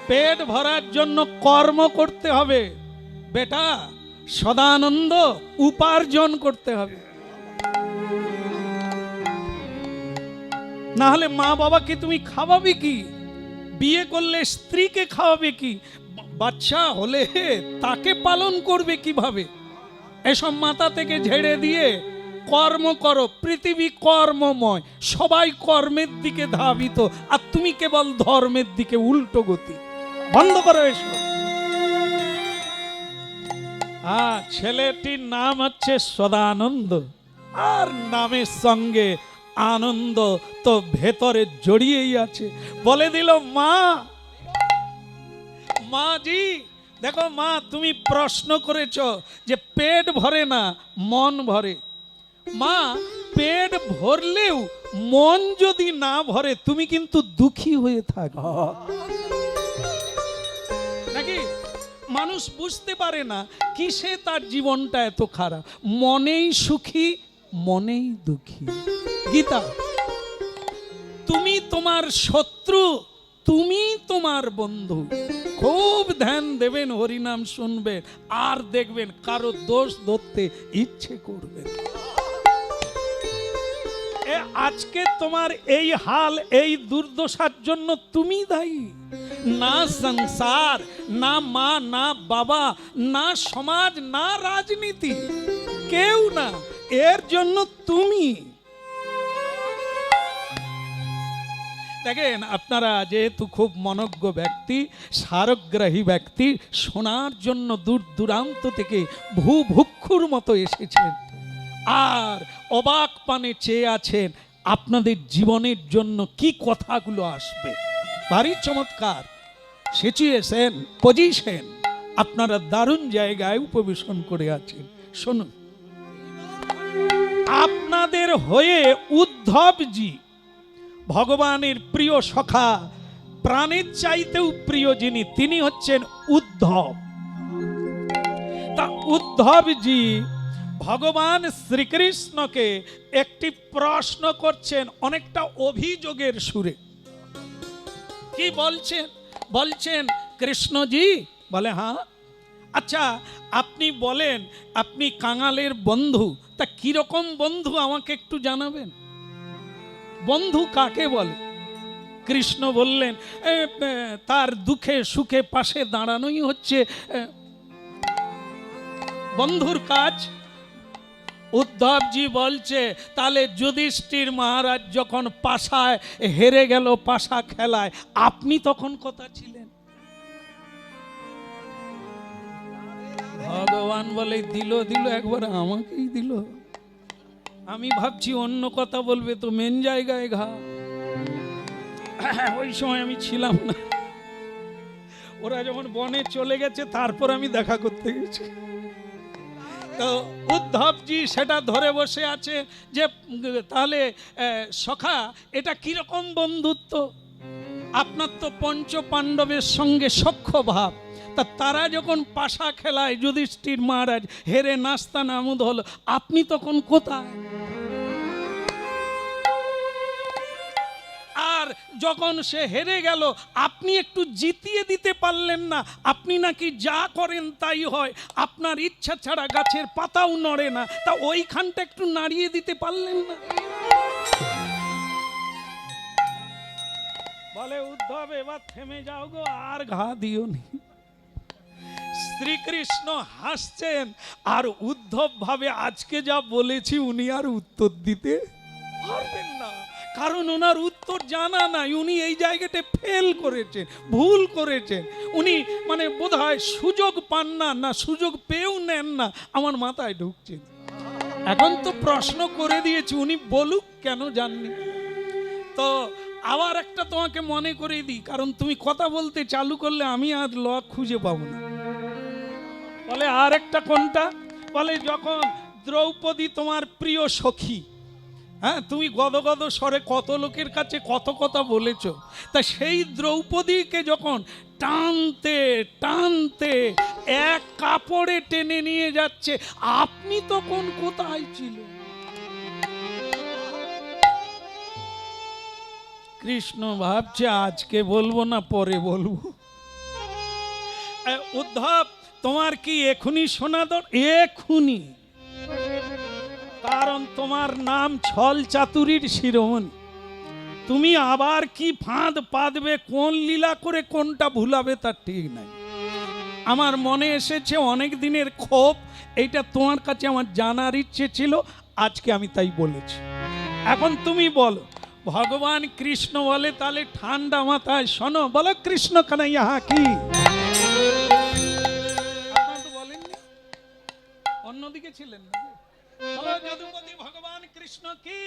পেট ভরার জন্য কর্ম করতে হবে বেটা, সদানন্দ উপার্জন করতে হবে। না হলে মা বাবাকে তুমি খাওয়াবে কি? বিয়ে করলে স্ত্রীকে খাওয়াবে কি? বাচ্চা হলে তাকে পালন করবে কিভাবে? এসব মাথা থেকে ঝেড়ে দিয়ে কর্ম করো। পৃথিবী কর্মময়, সবাই কর্মের দিকে ধাবিত, আর তুমি কেবল ধর্মের দিকে উল্টো গতি। বন্ধ করো এসব। ছেলেটির নাম হচ্ছে সদানন্দ, আর নামের সঙ্গে আনন্দ তো ভেতরে জড়িয়েই আছে। বলে দিল মা, মা জি দেখো মা, তুমি প্রশ্ন করেছ যে পেট ভরে না মন ভরে। মা, পেট ভরলেও মন যদি না ভরে তুমি কিন্তু দুঃখী হয়ে থাকো নাকি? মানুষ বুঝতে পারে না কিসে তার জীবনটা এত খারাপ। মনেই সুখী মনেই দুঃখী। গীতা, তুমি তোমার শত্রু, তুমি তোমার বন্ধু। খুব ধ্যান দেবেন, হরিনাম শুনবেন, আর দেখবেন কারো দোষ ধরতে ইচ্ছে করবে। আজকে তোমার এই হাল, এই দুর্দশার জন্য তুমি দায়ী। না সংসার, না মা, না বাবা, না সমাজ, না রাজনীতি, কেউ না, এর জন্য তুমি। দেখেন, আপনারা যেহেতু খুব মনজ্ঞ ব্যক্তি, সারগ্রাহী ব্যক্তি, শোনার জন্য দূর দূরান্ত থেকে ভূভুক্ষুর মতো এসেছেন, আর অবাক পানে চেয়ে আছেন আপনাদের জীবনের জন্য কি কথাগুলো আসবে। ভারী চমৎকার সিচুয়েশন, পজিশন, আপনারা দারুণ জায়গায় উপবেশন করে আছেন। শুনুন, আপনাদের হয়ে উদ্ধবজি, ভগবানের প্রিয় সখা, প্রাণের চাইতেও প্রিয় যিনি, তিনি হচ্ছেন উদ্ধব। তা উদ্ধবজি ভগবান শ্রীকৃষ্ণকে একটি প্রশ্ন করছেন অনেকটা অভিযোগের সুরে। কি বলছেন? বলছেন, কৃষ্ণজি, বলে হ্যাঁ, আচ্ছা আপনি বলেন, আপনি কাঙালের বন্ধু, তা কিরকম বন্ধু আমাকে একটু জানাবেন। বন্ধু কাকে বলে? কৃষ্ণ বললেন, তার দুঃখে সুখে পাশে দাঁড়ানোই হচ্ছে বন্ধুর কাজ। উদ্ধবজি বলছে, তাহলে যুধিষ্ঠির মহারাজ যখন পাশায় হেরে গেল পাশা খেলায়, আপনি তখন কোথায় ছিলেন? ভগবান বলে, দিল একবার আমাকেই দিল। আমি ভাবছি অন্য কথা বলবে, তো মেন জায়গায় ঘা। ওই সময় আমি ছিলাম না, ওরা যখন বনে চলে গেছে তারপর আমি দেখা করতে গেছি। তো উদ্ধবজি সেটা ধরে বসে আছে যে তাহলে সখা, এটা কিরকম বন্ধুত্ব? আপনার তো পঞ্চ পাণ্ডবের সঙ্গে সখ্য ভাব, তা তারা যখন পাশা খেলায় যুধিষ্ঠির মহারাজ হেরে নাস্তা নামুদ হলো, আপনি তখন কোথায়? আর যখন সে হেরে গেল, আপনি একটু জিতিয়ে দিতে পারলেন না। আপনি নাকি যা করেন তাই হয়, আপনার ইচ্ছা ছাড়া গাছের পাতাও নড়ে না, তা ওইখানটা একটু নাড়িয়ে দিতে পারলেন না। বলে উদ্ধব, এবার থেমে যাও গো, আর ঘা দিও নি। শ্রীকৃষ্ণ হাসছেন, আর উদ্ধব ভাবে আজকে যা বলেছি উনি আর উত্তর দিতে পারবেন না, কারণ ওনার উত্তর জানা নাই। উনি এই জায়গাটা ফেল করেছেন, ভুল করেছেন। উনি মানে বোধহয় সুযোগ পান না, না সুযোগ পেয়েও নেন না, আমার মাথায় ঢুকছে। এখন তো প্রশ্ন করে দিয়েছি, উনি বলুক কেন জাননি। তো আবার একটা তোমাকে মনে করে দিই, কারণ তুমি কথা বলতে চালু করলে আমি আর লক খুঁজে পাবো না। বলে আর একটা কোনটা? বলে যখন দ্রৌপদী তোমার প্রিয় সখী, হ্যাঁ, তুমি গদগদ স্বরে কত লোকের কাছে কত কথা বলেছ, তা সেই দ্রৌপদীকে যখন টানতে টানতে এক কাপড়ে টেনে নিয়ে যাচ্ছে, আপনি তখন কোথায় ছিলেন? কৃষ্ণ ভাবছে আজকে বলবো না পরে বলবো। উদ্ধব, তোমার কি এখুনি শোনা এখুনি? কারণ তোমার নাম ছল চাতুরীর শিরোমণি। তুমি আবার কি ফাঁদ পাতবে, কোন লীলা করে কোনটা ভুলাবে তার ঠিক নাই। আমার মনে এসেছে অনেক দিনের ক্ষোভ, এইটা তোমার কাছে আমার জানার ইচ্ছে ছিল, আজকে আমি তাই বলেছি। এখন তুমি বলো, ভগবান কৃষ্ণ বলে, তাহলে ঠান্ডা মাথায় শোনো, বলো কৃষ্ণ কানাইয়া কি। আপনারা তো বলেননি, অন্যদিকে ছিলেন না। বলো যদুপতি ভগবান কৃষ্ণ কি।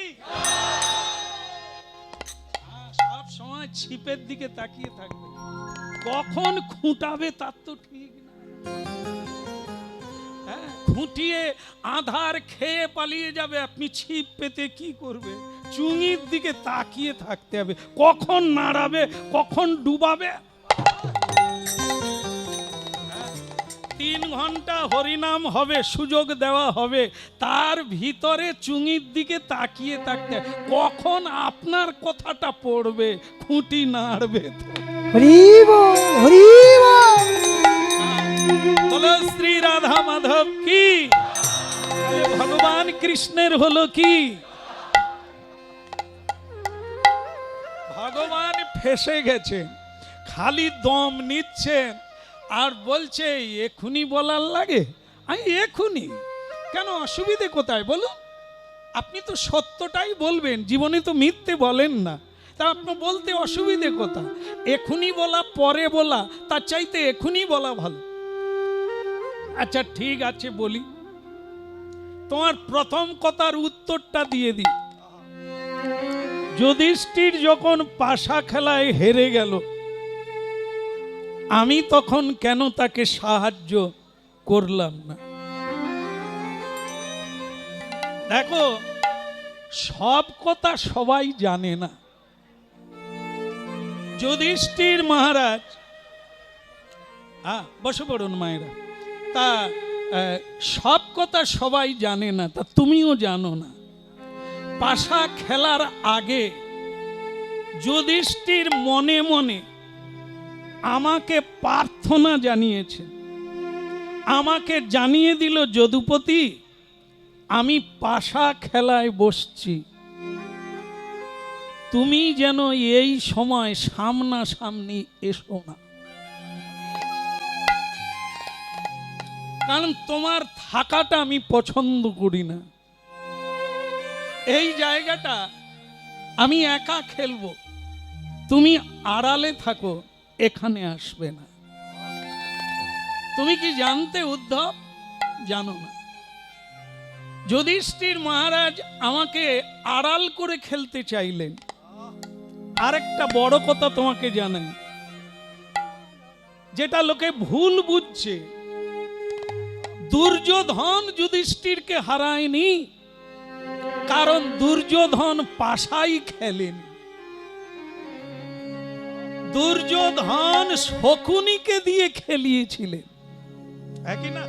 সব সময় ছিপের দিকে তাকিয়ে থাকবে, কখন খুঁটাবে তার তো ঠিক না। খুঁটিয়ে আধার খেয়ে পালিয়ে যাবে, আপনি ছিপ পেতে কি করবে? চুঙির দিকে তাকিয়ে থাকতে হবে, কখন নাড়াবে, কখন ডুবাবে। 3 ঘন্টা হরিনাম হবে, সুযোগ দেওয়া হবে, তার ভিতরে চুঙির দিকে তাকিয়ে থাকতে, কখন আপনার কথাটা পড়বে, খুঁটি নাড়বে। বলো শ্রী রাধা মাধব কি। ভগবান কৃষ্ণের হলো কি, ভগবান ফেসে গেছে, খালি দম নিচ্ছেন আর বলছে এখুনি বলার লাগে। আমি এখুনি কেন, অসুবিধে কোথায় বলুন? আপনি তো সত্যটাই বলবেন, জীবনে তো মিথ্যে বলেন না, তা আপনি বলতে অসুবিধে কোথায়? এখুনি বলা পরে বলা, তার চাইতে এখুনি বলা ভালো। আচ্ছা ঠিক আছে বলি, তোমার প্রথম কথার উত্তরটা দিয়ে দিই। যুধিষ্ঠির যখন পাশা খেলায় হেরে গেল, আমি তখন কেন তাকে সাহায্য করলাম না? দেখো, সব কথা সবাই জানে না। যুধিষ্ঠির মহারাজ, বসে পড়ুন মায়েরা, তা সব কথা সবাই জানে না, তা তুমিও জানো না। পাশা খেলার আগে যুধিষ্ঠির মনে মনে আমাকে প্রার্থনা জানিয়েছে, আমাকে জানিয়ে দিল, যদুপতি আমি পাশা খেলায় বসছি, তুমি যেন এই সময় সামনাসামনি এসো না, কারণ তোমার থাকাটা আমি পছন্দ করি না। এই জায়গাটা আমি একা খেলবো, তুমি আড়ালে থাকো, এখানে আসবে না। তুমি কি জানতে উদ্ধব? জানো না। যুধিষ্ঠির মহারাজ আমাকে আড়াল করে খেলতে চাইলেন। আরেকটা বড় কথা তোমাকে জানাই, যেটা লোকে ভুল বুঝছে, দুর্যোধন যুধিষ্ঠিরকে হারায়নি, কারণ দুর্যোধন পাশাই খেলেনি। দুর্যোধন শকুনিকে দিয়ে খেলিয়েছিলেন, একই না?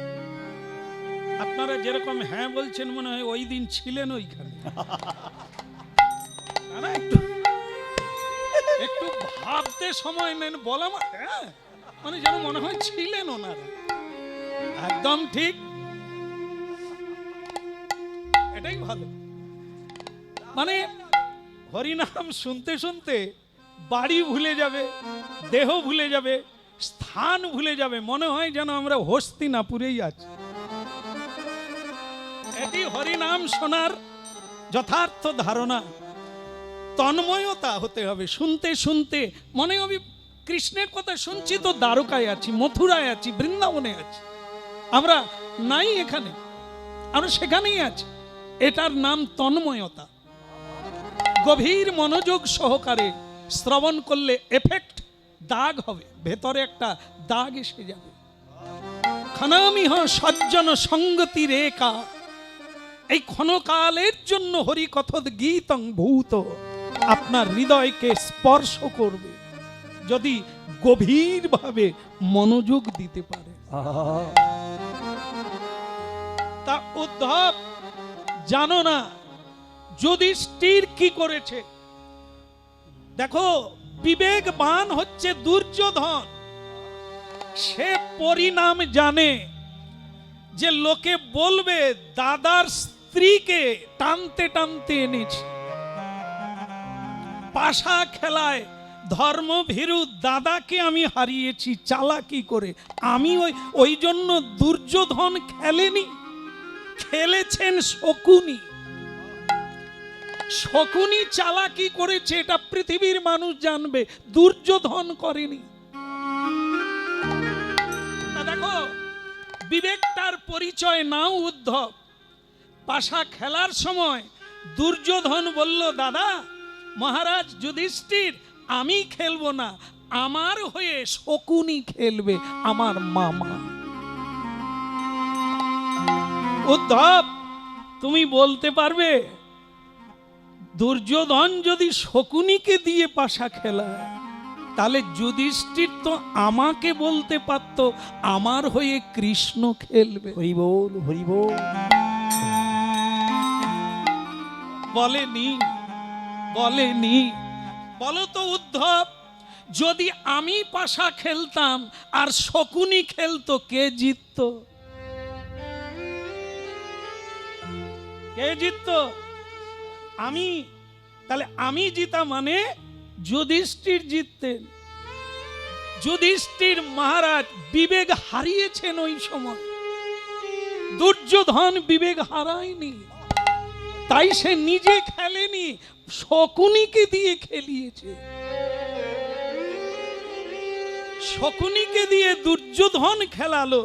আপনারা যেরকম হ্যাঁ বলছেন, মনে হয় ওই দিন ছিলেন ওইখানে। একটু ভাবতে সময় নেন, বলা মানে যেন মনে হয় ছিলেন ওনারা। একদম ঠিক, এটাই ভালো। মানে হরিনাম শুনতে শুনতে বাড়ি ভুলে যাবে, দেহ ভুলে যাবে, স্থান ভুলে যাবে, মনে হয় যেন আমরা হস্তিনাপুরেই আছি। এটি হরিনাম শোনার যথার্থ ধারণা। তন্ময়তা হতে হবে, শুনতে শুনতে মনে হবে কৃষ্ণের কথা শুনছি তো দ্বারকায় আছি, মথুরায় আছি, বৃন্দাবনে আছি, আমরা নাই এখানে, আমরা সেখানেই আছি। এটার নাম তন্ময়তা। গভীর মনোযোগ সহকারে শ্রবণ করলে এফেক্ট, দাগ হবে, ভেতরে একটা দাগ এসে যাবে। ক্ষণামিহ সজ্জন সঙ্গতি রেখা, এই ক্ষণকালের জন্য হরিকথদ গীতং ভূত আপনার হৃদয়কে স্পর্শ করবে, যদি গভীরভাবে মনোযোগ দিতে পারে। তা উদ্ধব জানো না যুধিষ্ঠির কি করেছে? দেখো, বিবেকবান হচ্ছে দুর্যোধন, সে পরিণাম জানে যে লোকে বলবে দাদার স্ত্রীকে টানতে টানতে এনেছে, পাশা খেলায় ধর্মভীরু দাদাকে আমি হারিয়েছি চালাকি করে। আমি ওই জন্য দুর্যোধন খেলেনি, খেলেছেন শকুনি। শকুনি চালাকি করেছে, এটা পৃথিবীর মানুষ জানবে, দুর্যোধন করেনি। দেখো, বিবেকটার পরিচয় নাও উদ্ধব। পাশা খেলার সময় দুর্যোধন বলল, দাদা মহারাজ যুধিষ্ঠির, আমি খেলবো না, আমার হয়ে শকুনি খেলবে, আমার মামা। উদ্ধব, তুমি বলতে পারবে দুর্যোধন যদি শকুনিকে দিয়ে পাশা খেলায়, তাহলে যুধিষ্ঠির তো আমাকে বলতে পারত আমার হয়ে কৃষ্ণ খেলবে। হরি বল, হরি বল। বলেনি, বলেনি। বলো তো উদ্ধব, যদি আমি পাশা খেলতাম আর শকুনি খেলতো, কে জিতত? কে জিতত? আমি। তাহলে আমি জিতা মানে যুধিষ্ঠির জিততেন। যুধিষ্ঠির মহারাজ বিবেক হারিয়েছেন ওই সময়, দুর্যোধন বিবেক হারায়নি, তাই সে নিজে খেলেনি, শকুনিকে দিয়ে খেলিয়েছে। শকুনিকে দিয়ে দুর্যোধন খেলালো,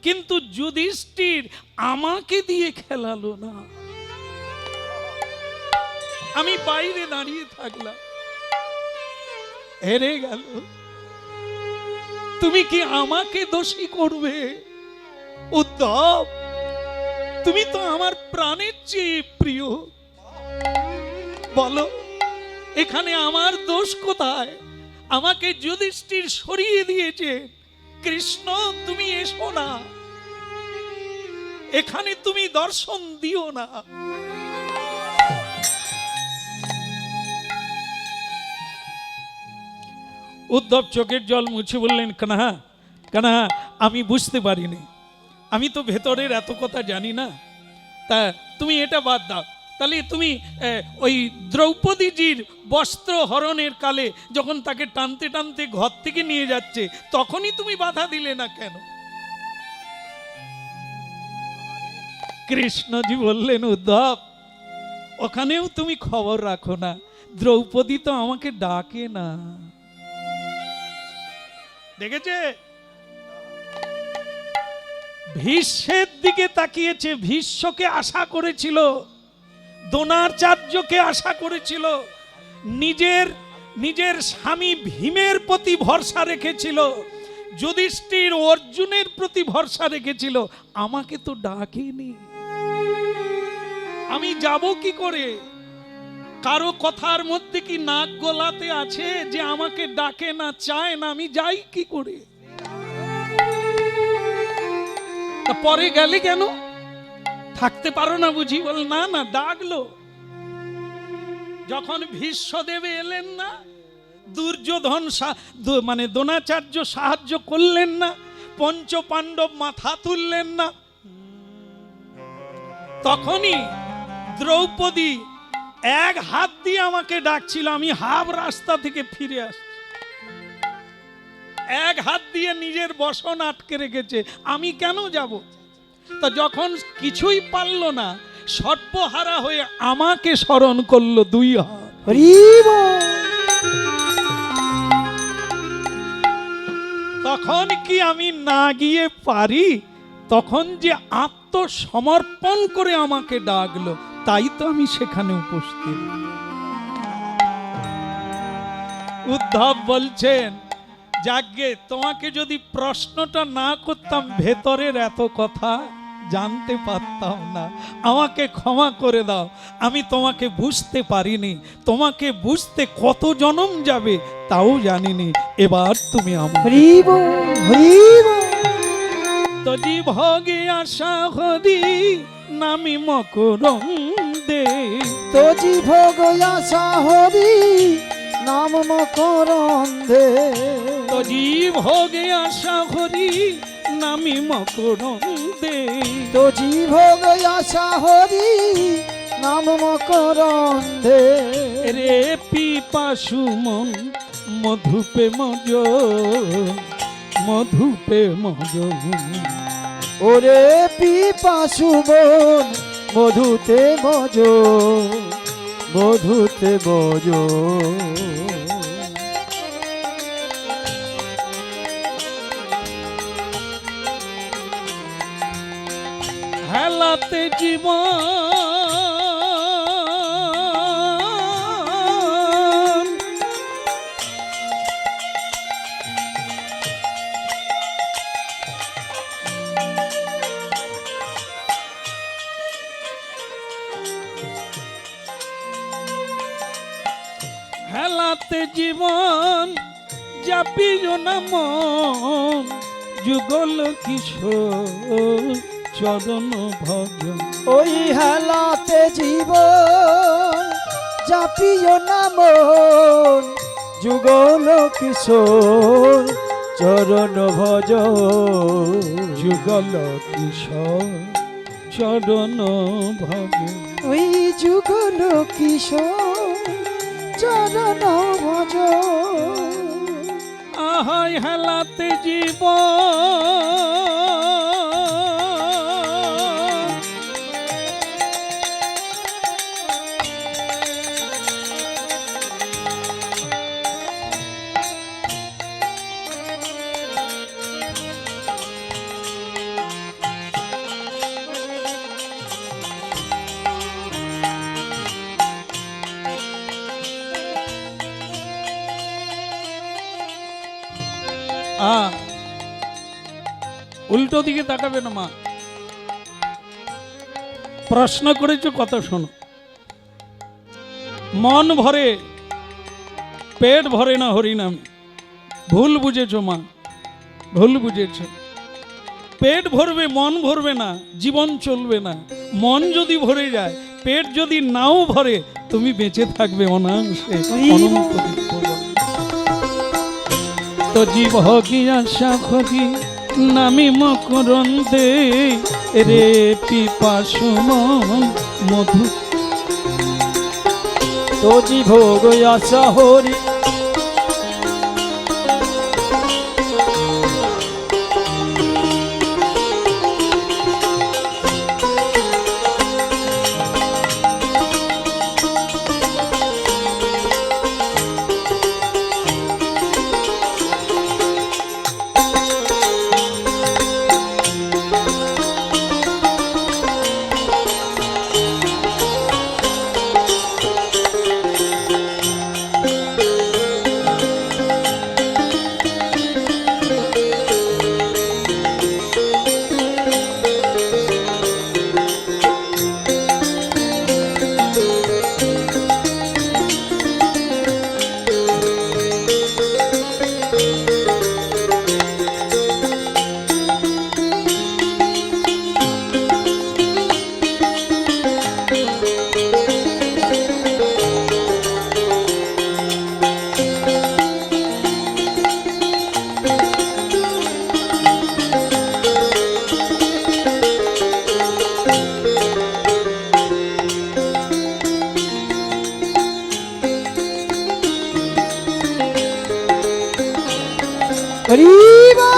কিন্তু যুধিষ্ঠির আমাকে দিয়ে খেলালো না। আমি বাইরে দাঁড়িয়ে থাকলাম, হেরে গেল। তুমি কি আমাকে দোষী করবে? উদ্ধব, তুমি তো আমার প্রাণের চেয়ে প্রিয়, বলো এখানে আমার দোষ কোথায়? আমাকে যুধিষ্ঠির সরিয়ে দিয়েছে। কৃষ্ণ, তুমি এসো না, এখানে তুমি দর্শন দিও না। উদ্ধব চোখের জল মুছে বললেন, কানহা কানহা, আমি বুঝতে পারিনি, আমি তো ভেতরের এত কথা জানি না, তা তুমি এটা বাদ দাও। তাহলে তুমি ওই দ্রৌপদীজির বস্ত্র হরণের কালে যখন তাকে টানতে টানতে ঘর থেকে নিয়ে যাচ্ছে, তখনই তুমি বাধা দিলে না কেন? কৃষ্ণজি বললেন, উদ্ধব, ওখানেও তুমি খবর রাখো না, দ্রৌপদী তো আমাকে ডাকে না। দেখেছে? ভীষ্মের দিকে তাকিয়েছে, ভীষ্মকে আশা করেছিল, দ্রোণাচার্যকে আশা করেছিল, নিজের স্বামী ভীমের প্রতি ভরসা রেখেছিল, যুধিষ্ঠির অর্জুনের প্রতি ভরসা রেখেছিল, আমাকে তো ডাকেনি, আমি যাব কি করে? কারো কথার মধ্যে কি নাক গলাতে আছে যে আমাকে ডাকে না, চায় না, আমি যাই কি করে? পরে গেলে কেন? থাকতে পারো না বুঝি? বল না না, ডাকলো। যখন ভীষ্মদেব এলেন না, দুর্যোধন মানে দ্রোণাচার্য সাহায্য করলেন না, পঞ্চ পাণ্ডব মাথা তুললেন না, তখনই দ্রৌপদী এক হাত দিয়ে আমাকে ডাকছিল, আমি হাফ রাস্তা থেকে ফিরে আসছি, এক হাত দিয়ে নিজের বসন আটকে রেখেছে, আমি কেন যাব? তা যখন কিছুই পারল না, সর্বহারা হয়ে আমাকে স্মরণ করলো দুই হাত। তখন কি আমি না গিয়ে পারি? তখন যে আত্মসমর্পণ করে আমাকে ডাকলো, তাই তো আমি সেখানে উপস্থিত। উদ্ধব বলছেন, যাগ্গে, তোমাকে যদি প্রশ্নটা না করতাম, ভেতরের এত কথা জানতে পারতাম না, আমাকে ক্ষমা করে দাও, আমি তোমাকে বুঝতে পারিনি, তোমাকে বুঝতে কত জনম যাবে তাও জানিনি, এবার তুমি আমার তজি ভগে আশা হরি নামি মকরন্দে, তজি ভগ আশা হরি নাম মকরন্দে, জীব ভোগে আশা হরি নামি মকরন্দে। তো জীবগ আশা হরি নাম মকরন্দে। রে পিপাসু মন মধুপে মজ, মধুপে মজ। ওরে পিপাসু বন মধুতে মজ, মধুতে মজ। হেলাতে জীবন হেলাতে জীবন জাপিও না মন, যুগল কিশোর চরণ ভজন। ওই হেলাতে জীবন জাপিও না মন, যুগল কিশোর চরণ ভজ। যুগল কিশোর চরণ ভজন। ওই যুগল কিশোর চরণ ভজ। আহাই হেলাতে জীবন উল্টো দিকে তাকাবে না মা। প্রশ্ন করেছো কথা শোনো। মন ভরে পেট ভরে না হরিনামে। ভুল বুঝেছো মা, ভুল বুঝেছো। পেট ভরবে মন ভরবে না, জীবন চলবে না। মন যদি ভরে যায়, পেট যদি নাও ভরে, তুমি বেঁচে থাকবে অনাংশে অনন্ত দিন। তো জীব কি আশা করি নামি মকরন্দে। রে পিপাসু মন মধু। তো জীবগ আশা হরি হরিবা।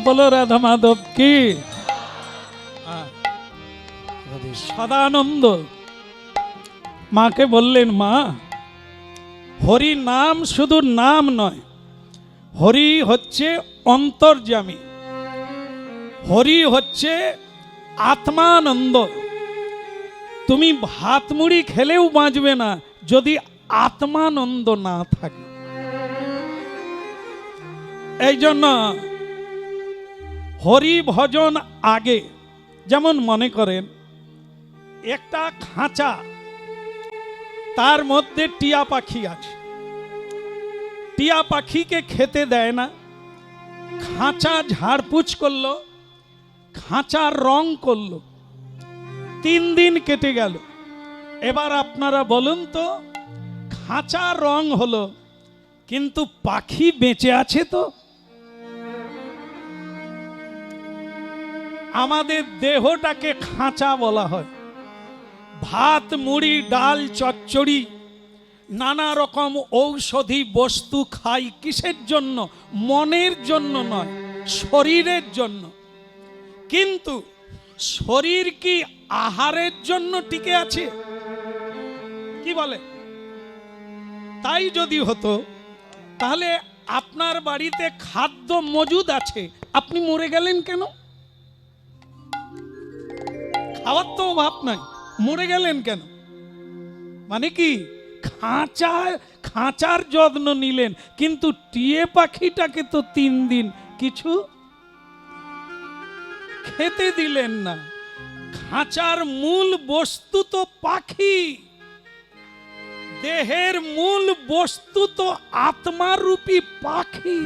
বলো রাধা মাধব কি সদানন্দ মাকে বললেন, মা হরি নাম শুধু নাম নয়, হরি হচ্ছে অন্তর্যামী, হরি হচ্ছে আত্মানন্দ। তুমি ভাত মুড়ি খেলেও বাঁচবে না যদি আত্মানন্দ না থাকে। এই জন্য হরি ভজন আগে। যেমন মনে করেন একটা খাঁচা, তার মধ্যে টিয়া পাখি আছে, টিয়া পাখিকে খেতে দেয় না, খাঁচা ঝাড়পুছ করলো, খাঁচার রং করলো, 3 দিন কেটে গেল। এবার আপনারা বলুন তো, খাঁচা রং হলো কিন্তু পাখি বেঁচে আছে তো? আমাদের দেহটাকে খাঁচা বলা হয়। ভাত মুড়ি ডাল চচ্চড়ি নানা রকম ঔষধি বস্তু খাই কিসের জন্য? মনের জন্য নয়, শরীরের জন্য। কিন্তু শরীর কি আহারের জন্য টিকে আছে? কি বলে? তাই যদি হতো তাহলে আপনার বাড়িতে খাদ্য মজুদ আছে, আপনি মরে গেলেন কেন? খাওয়ার তো অভাব নাই, মরে গেলেন কেন? মানে কি, খাঁচার যত্ন নিলেন কিন্তু টিয়ে পাখিটাকে তো 3 দিন কিছু খেতে দিলেন না। খাঁচার মূল বস্তু তো পাখি, দেহের মূল বস্তু তো আত্মারূপী পাখি।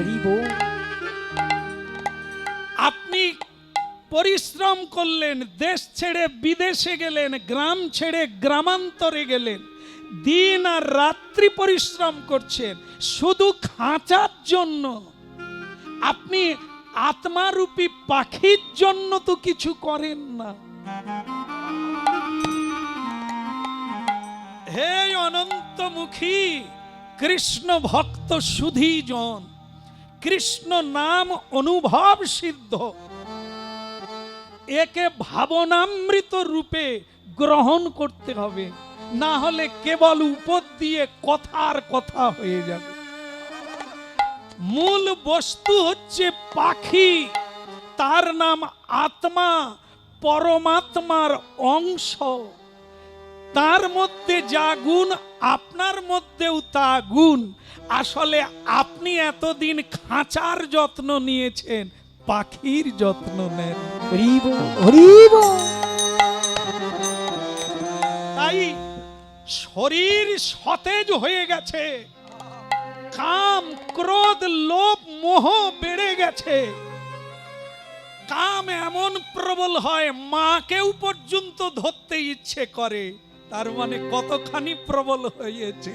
আপনি পরিশ্রম করলেন, দেশ ছেড়ে বিদেশে গেলেন, গ্রাম ছেড়ে গ্রামান্তরে গেলেন, দিন আর রাত্রি পরিশ্রম করছেন শুধু খাঁচার জন্য। আপনি আত্মারূপী পাখির জন্য তো কিছু করেন না। হে অনন্তমুখী কৃষ্ণ ভক্ত সুধীজন, কৃষ্ণ নাম অনুভব সিদ্ধ, একে ভাবনামৃত রূপে গ্রহণ করতে হবে, না হলে কেবল উপর দিয়ে কথার কথা হয়ে যাবে। মূল বস্তু হচ্ছে পাখি, তার নাম আত্মা, পরমাত্মার অংশ। তার মধ্যে যা গুণ আপনার মধ্যেও তা গুণ। আসলে আপনি এতদিন খাঁচার যত্ন নিয়েছেন, পাখির যত্ন নেন। তাই শরীর সতেজ হয়ে গেছে, কাম ক্রোধ লোভ মোহ বেড়ে গেছে। কাম এমন প্রবল হয় মাকেও পর্যন্ত ধরতে ইচ্ছে করে, তার মানে কতখানি প্রবল হয়েছে।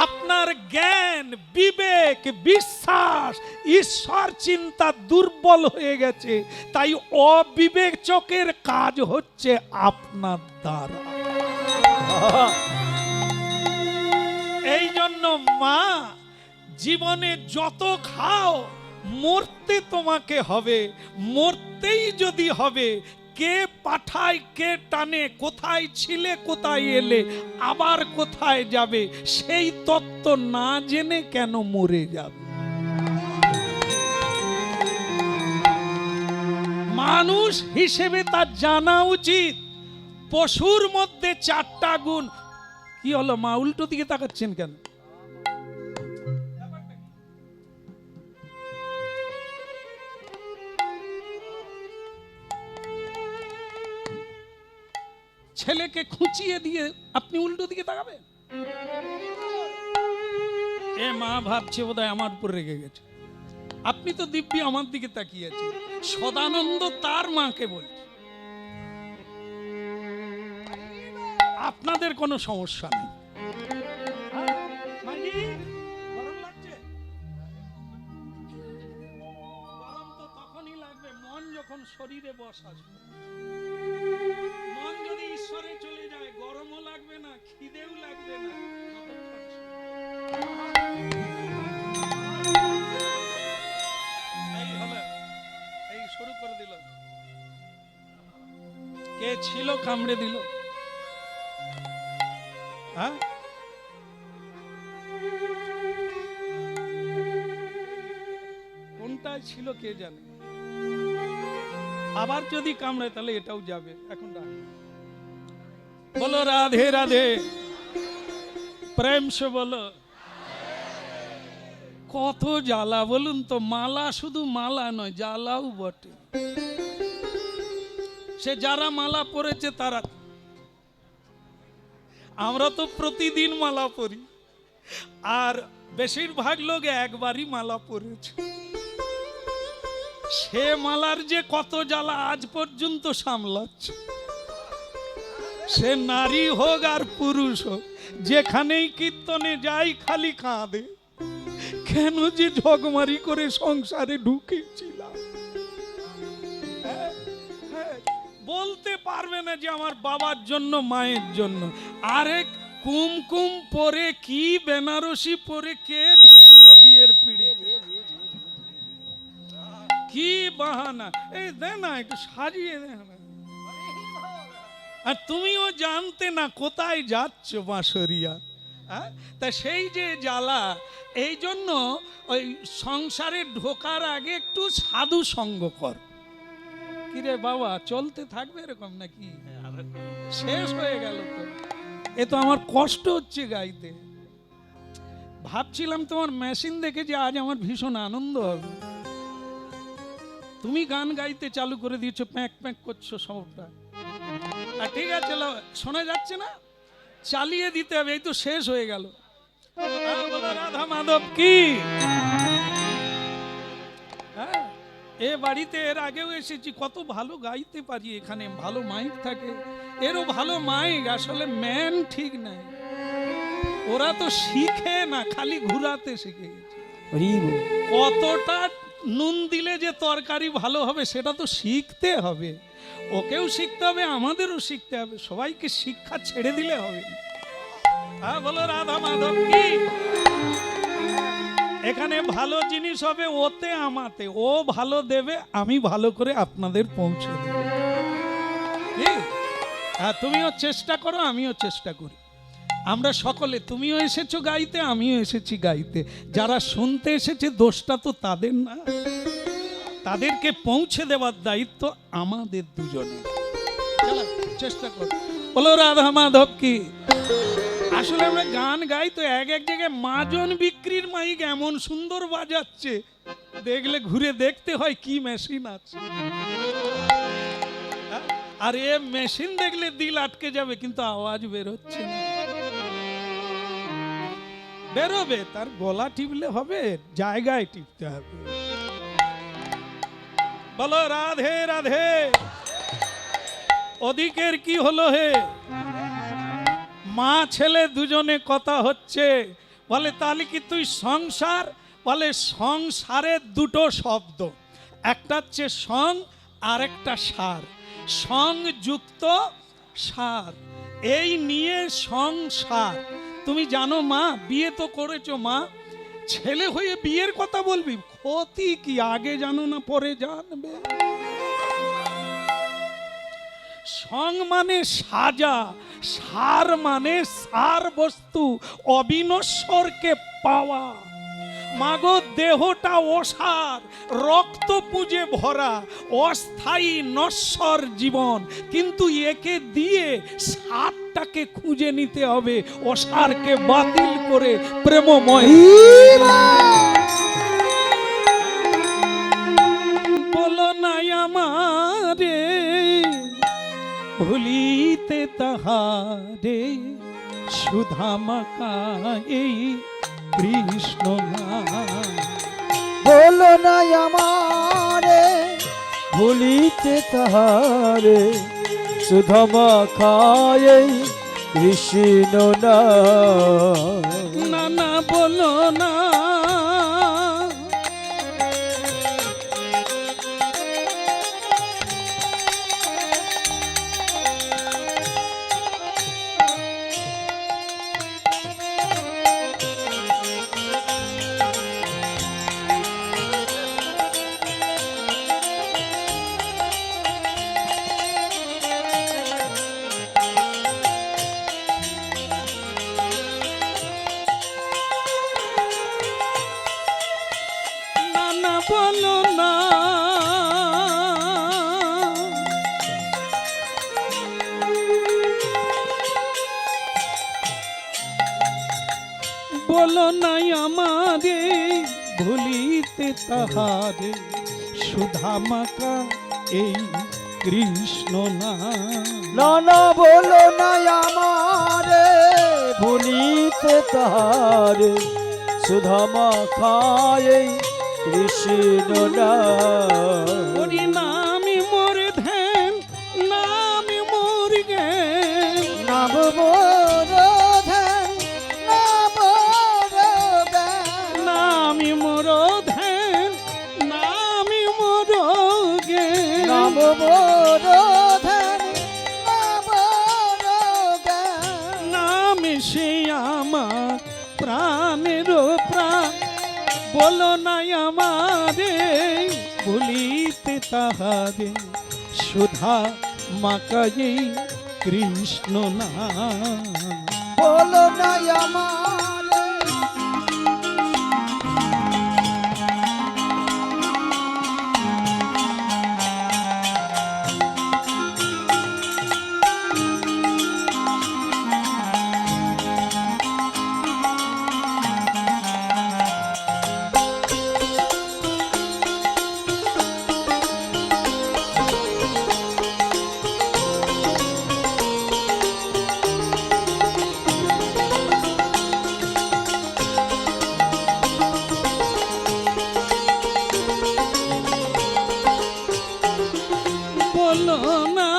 আপনার জ্ঞান বিবেক বিশ্বাস ঈশ্বর চিন্তা দুর্বল হয়ে গেছে, তাই অবিবেচকের কাজ হচ্ছে আপনার দ্বারা। এই জন্য মা, জীবনে যত খাও মরতে তোমাকে হবে, মরতেই যদি হবে, কে পাঠায় কে টানে, কোথায় ছিলে কোথায় এলে আবার কোথায় যাবে, সেই তত্ত্ব না জেনে কেন মরে যাবে? মানুষ হিসেবে তার জানা উচিত পশুর মধ্যে 4টা গুণ। কি হলো মা, উল্টো দিকে তাকাচ্ছেন কেন? ছেলেকে খুঁচিয়ে দিয়ে আপনি উল্টো দিকে তাকাবেন? এ মা ভাবছে বোধহয় আমার উপর রেগে গেছে। আপনি তো দিব্যি আমার দিকে তাকিয়ে আছেন। সদানন্দ তার মাকে বলছে আপনাদের কোনো সমস্যা নেই। গরম লাগছে? গরম তো তখনই লাগবে মন যখন শরীরে বসা। মন যদি ঈশ্বরে চলে যায় গরমও লাগবে না, খিদেও লাগবে না। এই শুরু করে দিল। কে ছিল কামড়ে দিল? জায়গায় ছিল কে জানে। আবার যদি কামড়ায় তাহলে এটাও যাবে। এখন রাখ। বলো রাধে রাধে, প্রেম সে বলো। কত জ্বালা বলুন তো, মালা শুধু মালা নয়, জ্বালাও বটে। সে যারা মালা পরেছে তারা, আমরা তো প্রতিদিন মালা পরি, আর বেশিরভাগ লোক একবারই মালা পরেছে। সে মালার যে কত জ্বালা আজ পর্যন্ত সামলাচ্ছে। সে নারী হোক আর পুরুষ হোক, যেখানেই কীর্তনে যাই খালি কাঁদে, কেন যে ঝগমারি করে সংসারে ঢুকেছিলাম। বলতে পারবে না যে আমার বাবার জন্য মায়ের জন্য। আরেক কুমকুম পরে কি বেনারসি পরে কে ঢুকলো বিয়ের পিড়ি, কি বাহানা। এই দে না একটু সাজিয়ে দে না। আর তুমিও জানতে না কোথায় যাচ্ছ বাঁশরিয়া। তা সেই যে জ্বালা, এই জন্য ওই সংসারে ঢোকার আগে একটু সাধু সঙ্গ কর। কিরে বাবা, চলতে থাকবে এরকম নাকি? শেষ হয়ে গেল তো। এ তো আমার কষ্ট হচ্ছে গাইতে। ভাবছিলাম তোমার মেশিন দেখে যে আজ আমার ভীষণ আনন্দ হবে। তুমি গান গাইতে চালু করে দিয়েছো, প্যাঁক প্যাঁক করছো সবটা। আর ঠিক আছে, শোনা যাচ্ছে না, চালিয়ে দিতে হবে। এই তো শেষ হয়ে গেল। রাধা মাধব কি। হ্যাঁ, এ বাড়িতে এর আগেও এসেছি, কত ভালো গাইতে পারি। এখানে ভালো মাইক থাকে, এরও ভালো মাইক, আসলে ম্যান ঠিক নাই। ওরা তো শিখে না, খালি ঘুরাতে শিখে গেছে। কতটা নুন দিলে যে তরকারি ভালো হবে সেটা তো শিখতে হবে। ওকেও শিখতে হবে, আমাদেরও শিখতে হবে। সবাইকে শিক্ষা ছেড়ে দিলে হবে। হ্যাঁ, বলো রাধা মাধব কি। এখানে ভালো জিনিস হবে ওতে আমাতে। ও ভালো দেবে, আমি ভালো করে আপনাদের পৌঁছে দেব। তুমিও চেষ্টা করো, আমিও চেষ্টা করি। আমরা সকলে, তুমিও এসেছো গাইতে, আমিও এসেছি গাইতে। যারা শুনতে এসেছে দোষটা তো তাদের না, তাদেরকে পৌঁছে দেওয়ার দায়িত্ব আমাদের দুজনে। চেষ্টা করো। বলো রাধা মাধব কি। আসলে আমরা গান গাই তো এক এক জায়গায় মাজন বিক্রির মাইক এমন সুন্দর বাজাচ্ছে, দেখলে ঘুরে দেখতে হয় কি মেশিন আছে। আর এ মেশিন দেখলে দিল আটকে যাবে, কিন্তু আওয়াজ বেরোচ্ছে না। বেরোবে, তার গলা টিপলে হবে, জায়গায় টিপতে হবে। বলো রাধে রাধে। ওদিকের কি হলো হে? মা ছেলে দুজনে কথা হচ্ছে। বলে তাহলে কি তুই সংসার? বলে সংসারের দুটো শব্দ, একটা হচ্ছে সং আর একটা সার। সংযুক্ত সার, এই নিয়ে সংসার। তুমি জানো মা, বিয়ে তো করেছো মা, ছেলে হয়ে বিয়ের কথা বলবি, ক্ষতি কি? আগে জানো না পরে জানবে। সং মানে সাজা, সার মানে সার বস্তু, অবিনশ্বরকে পাওয়া। মাগো দেহটা অসার, রক্ত পুঁজে ভরা, অস্থায়ী নশ্বর জীবন, কিন্তু একে দিয়ে সারটাকে খুঁজে নিতে হবে, অসারকে বাতিল করে প্রেমময়। বলো নাই আমারে ভুলিতে তাহারে, সুধামাকায় কৃষ্ণ নাম। বলো না আমারে ভুলিতে তাহারে, সুধামা খায় কৃষ্ণ নাম। না না বলো না। বলো নাই আমারে ভুলিতে তাহারে সুধা মাকা এই কৃষ্ণ না না না বলো না আমারে ভুলিতে তাহারে সুধামা খায় কৃষ্ণ না ওরে নামি মোর ধ্যান নামি মোর জ্ঞান নাম মোর ধ্যান নাম মোর জ্ঞান নামি মোর ধ্যান নামি মোর জ্ঞান নাম মোর ধ্যান নাম মোর জ্ঞান নামে সে আমার প্রাণের প্রাণ বলো নাই আমারে ভুলিতে তাহারে সুধা মাকাই কৃষ্ণ না বলো না আমারে বলো না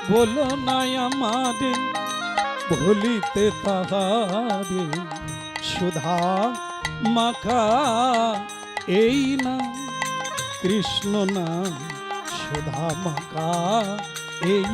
বলো না আমাদের ভুলিতে তাহারে সুধা মাখা এই না কৃষ্ণ না সুধা মাখা এই